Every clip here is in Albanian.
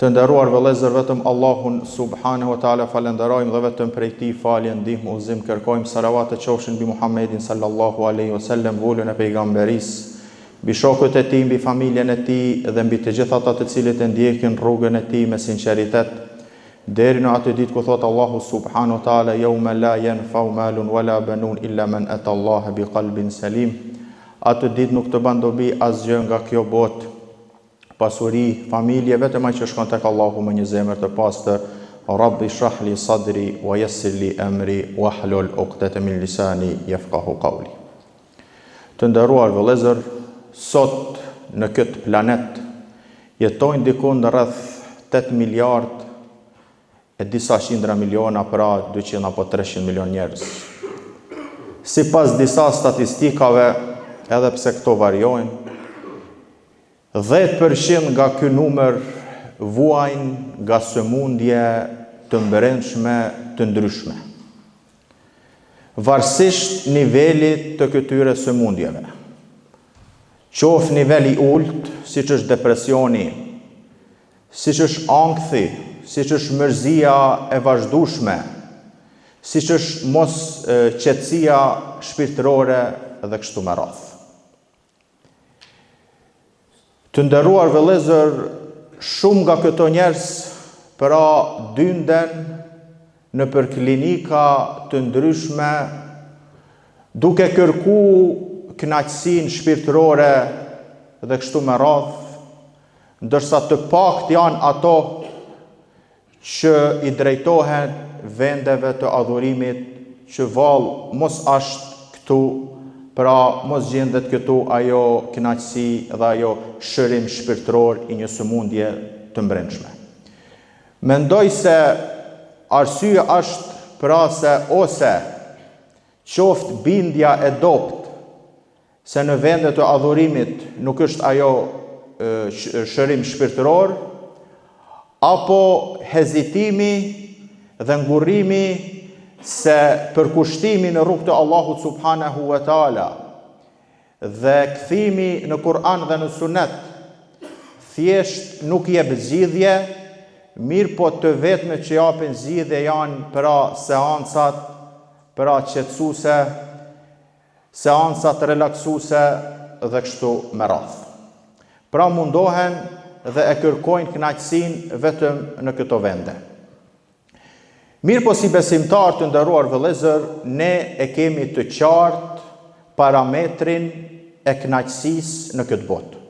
Të nderuar vëllezër, vetëm Allahun subhanahu wa taala falenderojmë dhe vetëm prej tij falje, ndihmë, udhëzim kërkojmë. Salavat e qofshin mbi Muhammedin sallallahu alaihi wasallam, volën e pejgamberisë, mbi shokët e tij, mbi familjen e tij dhe mbi të gjithë ata të cilët e ndjekin rrugën e tij me sinqeritet deri në atë ditë ku thot Allahu subhanahu wa taala: "Yawma la yanfa'u malun wala banun illa man ata Allah bi qalbin salim." Atë ditë nuk të bën dobi asgjë nga kjo botë, pasuri, familje, vetëm ai që shkon tek Allahu me një zemër të pastër. Rabbi shrah li sadri wa yassir li amri wahlul 'uqdatan min lisani yafqahu qawli. Të nderuar vëllezër, sot në këtë planet jetojnë diku në rreth 8 miliard e disa qindra miliona, pra 200 apo 300 milion njerëz. Sipas disa statistikave, edhe pse këto variojnë, 10% nga ky numër vuajnë nga sëmundje të brendshme të ndryshme, varësisht nivelit të këtyre sëmundjeve. Qoftë niveli ulët, siç është depresioni, siç është ankthi, siç është mërzia e vazhdueshme, siç është mos qetësia shpirtërore dhe kështu me radhë. Të nderuar vëllezër, shumë nga këto njerëz pra dynden në për klinika të ndryshme duke kërku kënaqësinë shpirtërore dhe kështu me radhë, ndërsa të pakt janë ato që i drejtohen vendeve të adhurimit që vallë mos ashtë këtu, pra mos gjendet këtu ajo kënaqësi dhe ajo shërim shpirtëror i një sëmundje të brendshme. Mendoj se arsyeja është pra se ose qoftë bindja e dopt se në vende të adhurimit nuk është ajo shërim shpirtëror, apo hezitimi dhe ngurrimi se përkushtimi në rrugt të Allahut subhanahu wa taala dhe kthimi në Kur'an dhe në Sunet thjesht nuk jep zgjidhje, mirë po të vetme që japin zgjidhje janë pra seancat, pra qetësuese, seancat relaksuese dhe kështu me radhë. Pra mundohen dhe e kërkojnë kënaqësinë vetëm në këto vende. Mirë po si besimtar të nderuar vëllezër, ne e kemi të qartë parametrin e kënaqësisë në këtë botë.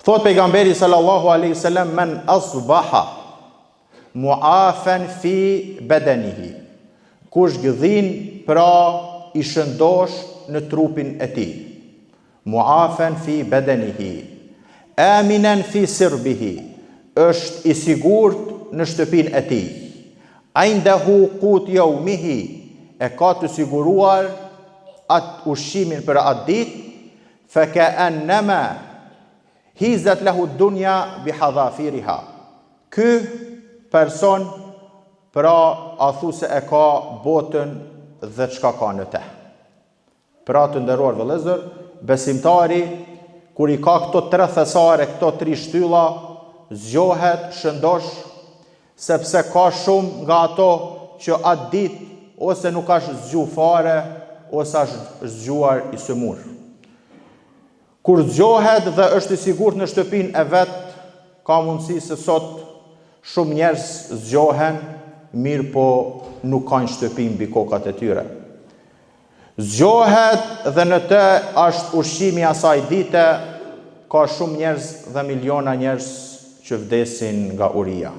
Thot pejgamberi sallallahu alaihi wasallam: "Men asbaha mu'afan fi badanihi." Kush gëdhin pra i shëndosh në trupin e tij. Mu'afan fi badanihi, aminan fi sirbihi, është i sigurt në shtëpinë e tij. Aindahu qut yawmihi, e ka të siguruar atë ushqimin për atë ditë, fa ka'annama hizat lahu dunya bihadhafiriha. Ky person pra a thu se e ka botën dhe çka ka në te. Pra të nderuar vëllezër, besimtari kur i ka këto 3 thesare, këto 3 shtylla, zgjohet, shëndosh, sepse ka shumë nga ato që atë ditë ose nuk është zgju fare, ose është zgjuar i sëmur. Kur zgjohet dhe është i sigurt në shtëpinë e vet, ka mundësi se sot shumë njerëz zgjohen, mirë po nuk kanë shtëpinë mbi kokat e tyre. Zgjohet dhe në të është ushqimi asaj dite, ka shumë njerëz dhe miliona njerëz që vdesin nga uria.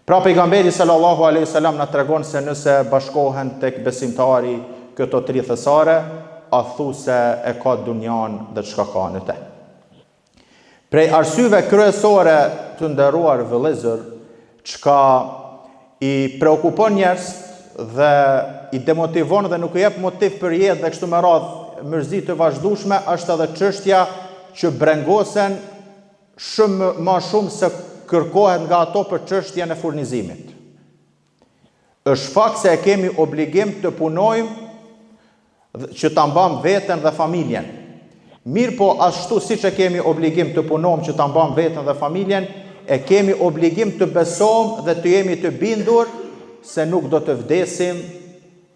Pra pejgamberi sallallahu alaihi wasallam na tregon se nëse bashkohen tek besimtari këto 3 thesare, a thu se e ka dunjan dhe çka ka në te. Prej arsyeve kryesore të nderuar vëllezër, çka i preokupon njerëz dhe i demotivon dhe nuk i jep motiv për jetë dhe kështu me radhë mërzi të vazhdueshme, është edhe çështja që brengosen shumë më shumë se kërkohet nga ato për çështjen e furnizimit. Është fakt se e kemi obligim të punojmë që ta mbam veten dhe familjen. Mirë po ashtu siç e kemi obligim të punojmë që ta mbam veten dhe familjen, e kemi obligim të besom dhe të jemi të bindur se nuk do të vdesim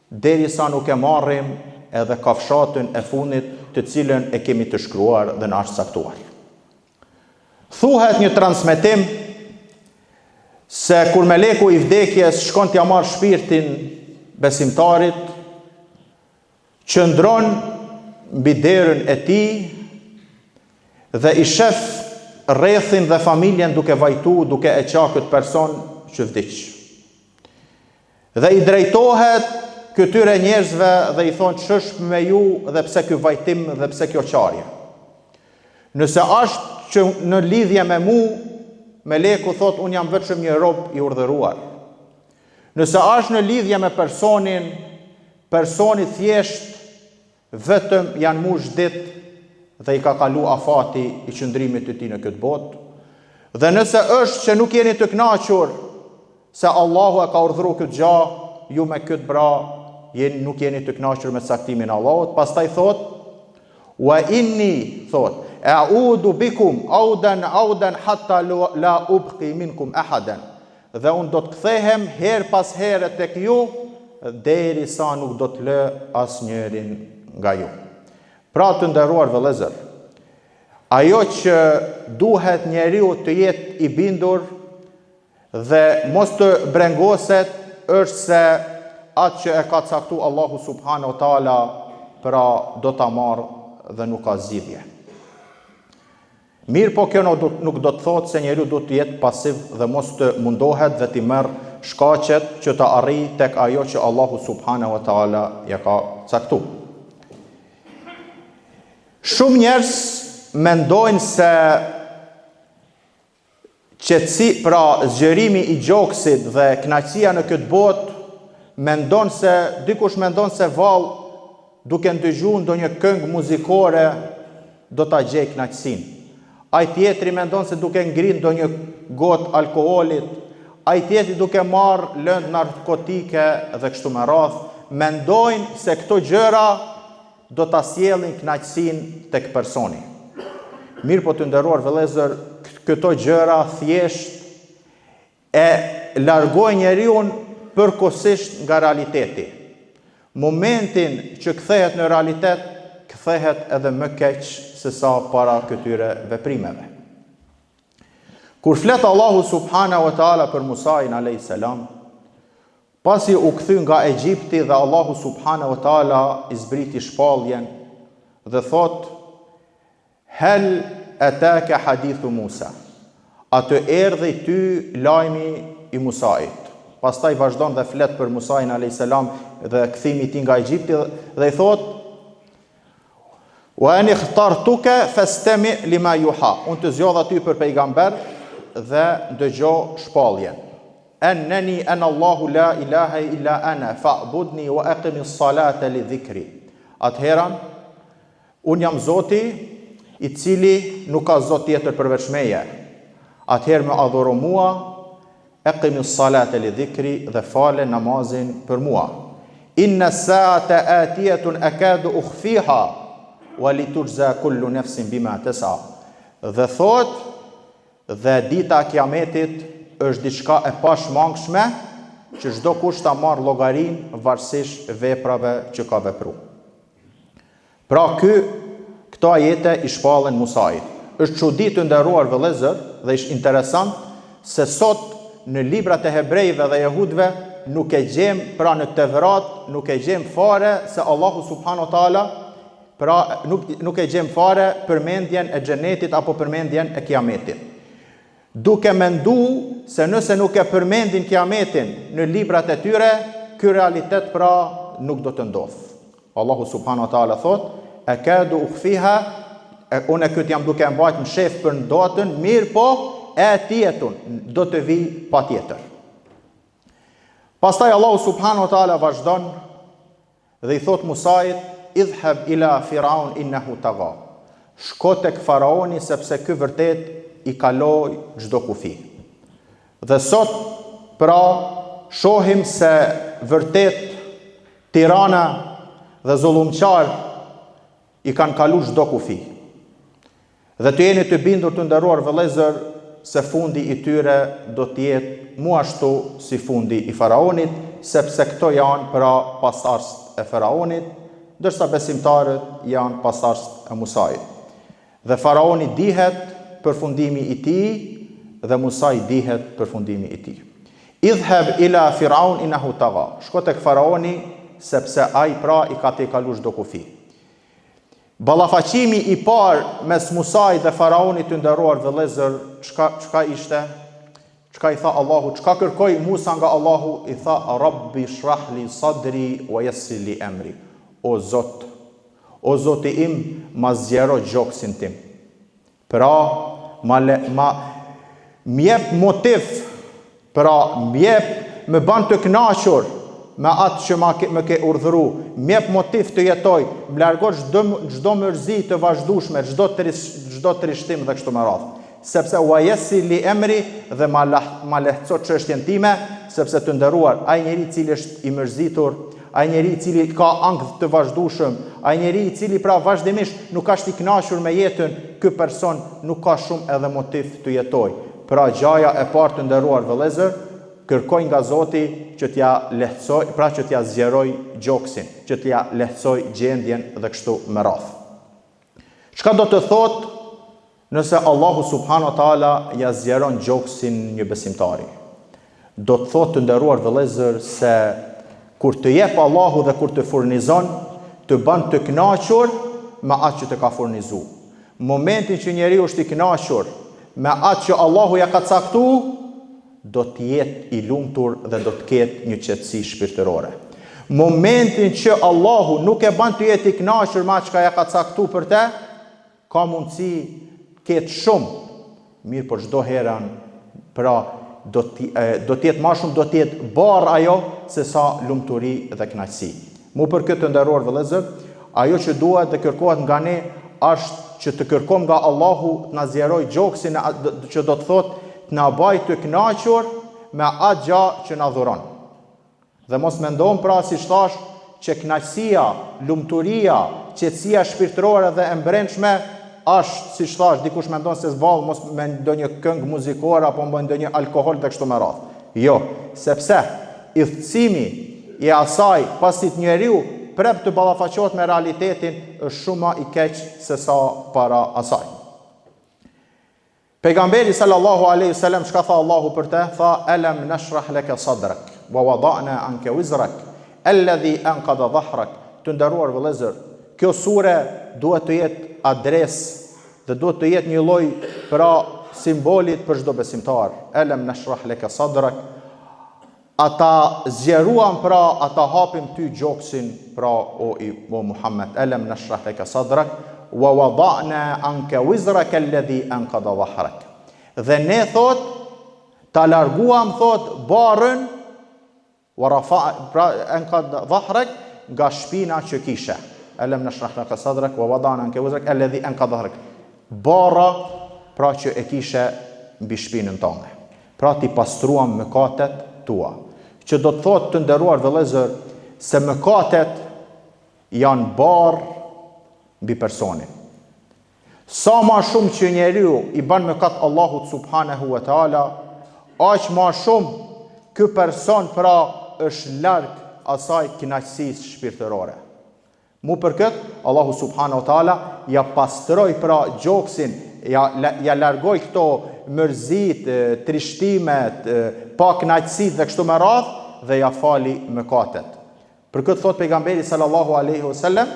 derisa nuk e marrim edhe kafshatën e fundit të cilën e kemi të shkruar dhe na është caktuar. Thuhet një transmetim se kur meleku i vdekjes shkon t'ja marrë shpirtin besimtarit, qëndron mbi derën e tij dhe i shef rrethin dhe familjen duke vajtu, duke e qa këtë person që vdiq. Dhe i drejtohet këtyre njerëzve dhe i thonë ç'është me ju dhe pse ky vajtim dhe pse kjo qarje. Nëse është që në lidhje me mu, meleku thot unë jam vetëm një rob i urdhëruar. Nëse është në lidhje me personi thjesht vetëm janë mush ditë dhe i ka kalu afati i qëndrimit të tij në këtë botë. Dhe nëse është që nuk jeni të kënaqur se Allahu e ka urdhëruar këtë gjë, ju me këtë bra nuk jeni të kënaqur me caktimin e Allahut, pastaj thot wa inni thot a'udu bikum audan hatta la ubqi minkum ahadan. Dhe unë do të kthehem her pas here tek ju derisa nuk do të lë asnjërin nga ju. Pra të nderuar vëllezër, ajo që duhet njeriu të jetë i bindur dhe mos të brengoset është se atë që e ka caktu Allahu subhanahu wa taala pra do ta marrë dhe nuk ka zgjidhje. Mirë po kjo nuk do të thotë se njeriu do të jetë pasiv dhe mos të mundohet dhe të merr shkaqet që të arrijë tek ajo që Allahu subhanahu wa taala ja ka caktuar. Shumë njerëz mendojnë se qetësi, pra zgjerimi i gjoksit dhe kënaqësia në këtë botë, dikush mendon se vallë duke ndëgjuar ndonjë këngë muzikore do ta gjej kënaqësinë. Ai tjetri mendon se duke ngritur ndonjë gotë alkoolit, ai tjetri duke marrë lëndë narkotike dhe kështu me radhë, mendojnë se këto gjëra do ta sjellin kënaqësinë tek personi. Mirë po të nderuar vëllezër, këto gjëra thjesht e largojnë njeriu përkohësisht nga realiteti. Momentin që kthehet në realitet, kthehet edhe më keq se sa para këtyre veprimeve. Kur flet Allahu subhanahu wa taala për Musain alayhis salam, pasi u kthy nga Egjipti dhe Allahu subhanahu wa taala i zbriti shpalljen dhe thot hel ataka hadithu Musa, atë erdhi ty lajmi i Musait. Pastaj vazhdon dhe flet për Musain alayhis salam dhe kthimi i tij nga Egjipti dhe i thot wa an ikhtartuka fastami lima yuha, unë të zgjodha ty për pejgamber dhe dëgjo shpalljen. Annani ana Allahu la ilaha illa ana fa'budni wa aqimis salata li dhikri. Atëherë unë jam Zoti i cili nuk ka Zot tjetër përveç meje. Atëherë më adhuro mua, aqimis salata li dhikri, dhe fale namazin për mua. Inna sa'ata atiyatun akadu ukhfiha wa litujza kullu nafsin bima tas'a. Dhe thot, dhe dita e kiametit është diçka e pashmangshme që çdo kush ta marr llogarinë varësisht veprave që ka vepruar. Pra këto ajete i shpallën Musait. Është çudi të nderuar vëllezër dhe është interesant se sot në librat e hebrejve dhe jehudëve nuk e gjem, pra në Tevrat nuk e gjem fare se Allahu subhanahu wa taala, pra nuk e gjem fare përmendjen e xhenetit apo përmendjen e kiametit. Duke mendu se nëse nuk e përmendin kiametin në librat e tyre, ky realitet pra nuk do të ndodh. Allahu subhanahu wa taala thot, akadu ukhfiha, unë këtë jam duke mbajtur në shef për datën, mirë po e tjetun do të vi patjetër. Pastaj Allahu subhanahu wa taala vazhdon dhe i thot Musait, idhhab ila Firaun innahu tagha. Shko tek faraoni sepse ky vërtet i kaloi çdo kufi. Dhe sot pra shohim se vërtet tirana dhe zullumqar i kanë kalu çdo kufi. Dhe të jeni të bindur të nderuar vëllezër se fundi i tyre do të jetë mu ashtu si fundi i faraonit, sepse këto janë pra pasardhësit e faraonit, ndërsa besimtarët janë pasardhësit e Musait. Dhe faraoni dihet përfundimi i tij dhe Musa i dihet përfundimi i tij. Idhhab ila Firaun innahu tagha. Shko tek faraoni sepse ai pra i ka tejkaluar çdo kufi. Ballafaqimi i parë mes Musait dhe faraonit të nderuar vëllezër, çka ishte? Çka i tha Allahu? Çka kërkoi Musa nga Allahu? I tha Rabbi shrah li sadri wa yassir li amri. O Zoti im, ma zgjero gjoksin tim. Pra, m'jep motiv, pra m'jep më ban të kënaqur me atë që më ke urdhëru, m'jep motiv të jetoj, më largo çdo mërzi të vazhdueshme, çdo trishtim dhe kështu me radhë. Sepse wa yassir li amri dhe ma lehtëso çështjen time, sepse të nderuar, ai njeri i cili është i mërzitur, ai njeri i cili ka ankth të vazhdueshëm, ai njeri i cili pra vazhdimisht nuk është i kënaqur me jetën, ky person nuk ka shumë edhe motiv të jetoj. Pra gjaja e parë të nderuar vëllezër, kërkoj nga Zoti që t'ja lehtësoj, pra që t'ja zgjeroj gjoksin, që t'ja lehtësoj gjendjen dhe kështu me radhë. Çka do të thotë nëse Allahu subhanahu wa taala ja zgjeron gjoksin një besimtari? Do të thotë të nderuar vëllezër se kur të jep Allahu dhe kur të furnizon, të bën të kënaqur me atë që të ka furnizu. Momentin që njeriu është i kënaqur me atë që Allahu ja ka caktuar, do të jetë i lumtur dhe do të ketë një qetësi shpirtërore. Momentin që Allahu nuk e bën të jetë i kënaqur me atë që ja ka caktuar për te, ka mundësi ketë shumë, mirë por çdo herën, pra do të jetë më shumë, do të jetë barr ajo se sa lumturi dhe kënaqësi. Mu për këtë të nderuar vëllezër, ajo që duhet të kërkohet nga ne është që të kërkojmë nga Allahu të na zgjeroj gjoksin, që do të thotë të na bëj të kënaqur me atë gjë që na dhuron. Dhe mos mendojmë pra si thash që kënaqësia, lumturia, qetësia shpirtërore dhe e brendshme është, si thash, dikush mendon se s'ball mos me ndonjë këngë muzikore apo me ndonjë alkool dhe kështu me radhë. Jo, sepse udhëtimi i asaj pasi njeriu prap të ballafaqohet me realitetin është shumë i keq se sa para asaj. Pejgamberi sallallahu alaihi wasallam çka tha Allahu për te? Tha alam nashrah laka sadrak wa wada'na anka wizrak alladhi anqadha dhahrak. Të nderuar vëllezër, kjo sure duhet të jetë adresë dhe duhet të jetë një lloj pra simbolit për çdo besimtar. Alam nashrah laka sadrak. Ata zgjeruan pra, ata hapim ty gjoksin pra o Muhammed. Alam nashrah laka sadrak wa wada'na anka wizraka alladhi anqadha dhahrak. Dhe ne thot ta larguam thot barrën wa anqadha dhahrak nga shpina që kishe. Alam nashrah laka sadrak wa wada'na anka wizraka alladhi anqadha dhahrak. Barra pra që e kishe mbi shpinën tonë. Pra ti pastruam mëkatet tua. Që do të thot të nderuar vëllezër se mëkatet janë barë mbi personin. Sa ma shumë që njeriu i bën mëkat Allahut subhanahu wa taala, aq ma shumë ky person pra është larg asaj kënaqësisë shpirtërore. Mu për këtë Allahu subhanahu wa taala ja pastroi pra gjoksin, ja largoi këto mërzit, trishtimet, pa kënaqësi dhe kështu me radhë dhe ja fali mëkatet. Për këtë thot pejgamberi sallallahu alaihi wasallam,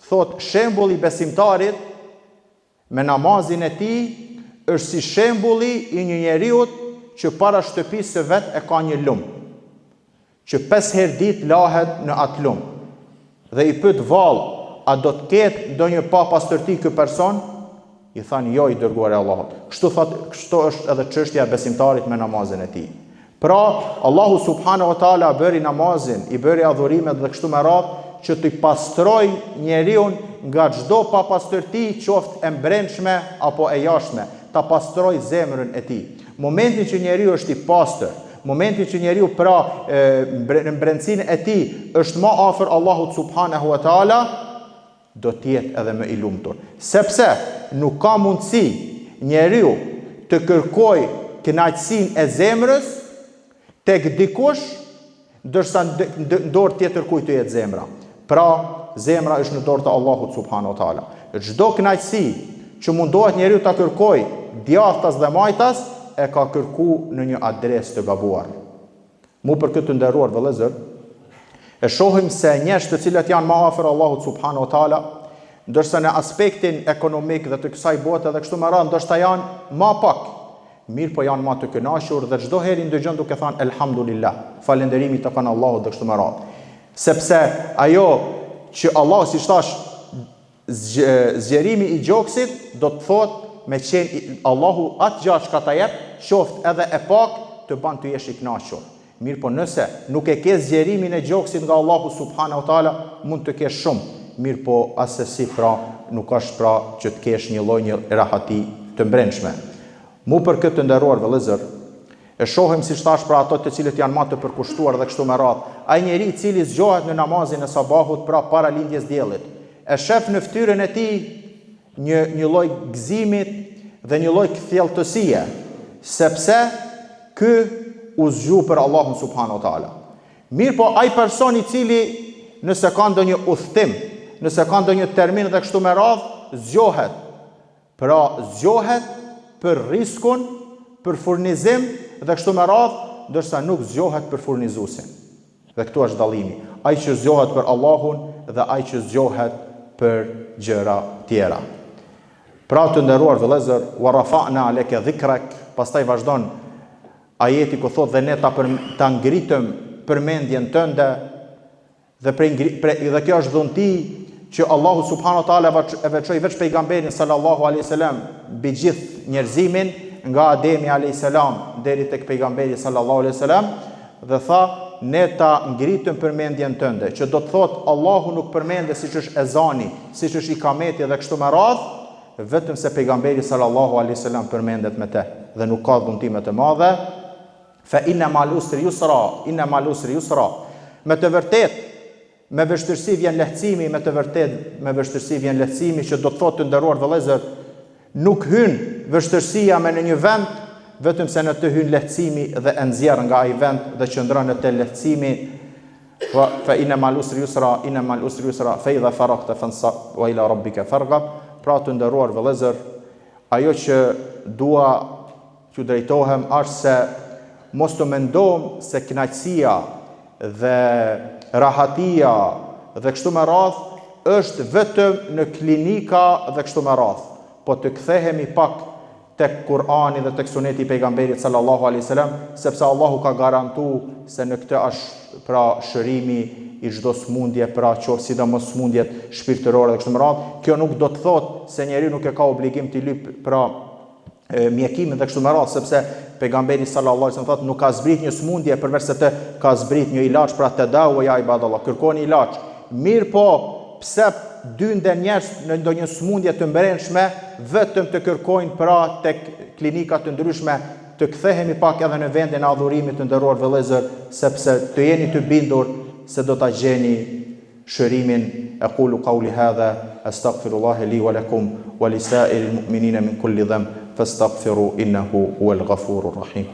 thot shembulli besimtarit me namazin e tij është si shembulli i një njeriu që para shtëpisë së vet e ka një lum, që 5 herë ditë lahet në atë lum. Dhe i pyet vallë, a do të ketë ndonjë pa pastërti ky person? I thanë jo, i dërguar e Allahut. Kështu është edhe çështja e besimtarit me namazin e tij. Pra, Allahu subhanahu wa taala bëri namazin, i bëri adhurimet dhe kështu me radhë që të pastroj njeriu nga çdo papastërti, qoftë e brendshme apo e jashtme, ta pastroj zemrën e tij. Momentin që njeriu është i pastër, momentin që njeriu pra në brendsinë e tij është më afër Allahut subhanahu wa taala, do të jetë edhe më i lumtur. Sepse nuk ka mundësi njeriu të kërkoj kënaqësinë e zemrës tek dikush, ndërsa në dorë tjetër kujt të jetë zemra. Pra, zemra është në dorë të Allahut subhanahu wa taala. Çdo kënaqësi që mundohet njeriu ta kërkoj djathtas dhe majtas, e ka kërku në një adresë të gabuar. Mu për këtë nderuar vëllezër, e shohim se njerëz të cilët janë më afër Allahut subhanahu wa taala, ndërsa në aspektin ekonomik dhe të kësaj bote dhe kështu me radhë, ndoshta janë më pak, mirë po janë më të kënaqur dhe çdo herë ndëgjon duke thënë elhamdulillah, falënderimi të kanë Allahut dhe kështu me radhë. Sepse ajo që Allah, si thash, zgjerimi i gjoksit do të thotë me qenë Allahu atë gjatë që ta jep, qoftë edhe e pak, të ban të jesh i kënaqur. Mirë po nëse nuk e ke zgjerimin e gjoksit nga Allahu subhanahu wa taala, mund të kesh shumë. Mirë po asesi pra nuk është pra që të kesh një lloj një rahati të brendshme. Mu për këtë të nderuar vëllezër, e shohim si thash pra ato të cilët janë më të përkushtuar dhe kështu me radhë. Ai njeri i cili zgjohet në namazin e sabahut pra para lindjes diellit, e shef në fytyrën e tij një lloj gëzimit dhe një lloj kthjelltësie, sepse ky u zgju për Allahun subhanahu wa taala. Mirë po ai person i cili nëse ka ndonjë udhtim, nëse ka ndonjë termin dhe kështu me radhë, zgjohet. Pra zgjohet për riskun, për furnizim dhe kështu me radhë, ndërsa nuk zgjohet për furnizuesin. Dhe këtu është dallimi. Ai që zgjohet për Allahun dhe ai që zgjohet për gjëra tjera. Pra të nderuar vëllezër, wa rafa'na aleke dhikrak, pastaj vazhdon ajeti ku thotë dhe ne ta ngritëm përmendjen tënde, dhe kjo është dhunti që Allahu subhanahu wa taala e veçoi veç pejgamberin sallallahu alaihi wasallam mbi gjithë njerëzimin, nga Ademi alayhis salam deri tek pejgamberi sallallahu alaihi wasallam, dhe tha ne ta ngritëm përmendjen tënde, që do të thotë Allahu nuk përmendet siç është ezani, siç është ikameti dhe kështu me radhë, vetëm se pejgamberi sallallahu alaihi wasallam përmendet me të dhe nuk ka dhuntime të mëdha. Fa inna ma'al usri yusra, inna ma'al usri yusra. Me të vërtet, me vështirësi vjen lehtësimi, me të vërtet, me vështirësi vjen lehtësimi, që do të thotë të nderuar vëllezër, nuk hyn vështirësia me në një vend, vetëm se në të hyn lehtësimi dhe e nxjerr nga ai vend dhe qëndron në të lehtësimi. Fa inna ma'al usri yusra, inna ma'al usri yusra, fa idha faragta fansab wa ila rabbika farghab. Pra të nderuar vëllezër, ajo që dua t'ju drejtohem është se mos të mendojmë se kënaqësia dhe rahatia dhe kështu me radhë është vetëm në klinika dhe kështu me radhë, po të kthehemi pak tek Kur'ani dhe tek suneti i pejgamberit sallallahu alaihi wasallam, sepse Allahu ka garantuar se në këtë është pra shërimi i çdo smundje, pra qoftë sidomos smundjet shpirtërore dhe kështu me radhë. Kjo nuk do të thotë se njeriu nuk e ka obligim të lyp pra mjekimin dhe kështu me radhë, sepse pejgamberi sallallahu alaihi wasallam thotë nuk ka zbrit një smundje përveç se të ka zbrit një ilaç, pra tadawu ya ibadallah, kërkoni ilaç. Mirë po, pse dynden njerëz në ndonjë smundje të brendshme vetëm të kërkojnë pra tek klinika të ndryshme, të kthehemi pak edhe në vendin e adhurimit të nderuar vëllezër, sepse të jeni të bindur se do ta gjeni shërimin. Aqulu qawli hadha astaghfirullaha li wa lakum wa lisa'iril mu'minina min kulli dhanb fastaghfiru innahu huwal ghafurur rahim.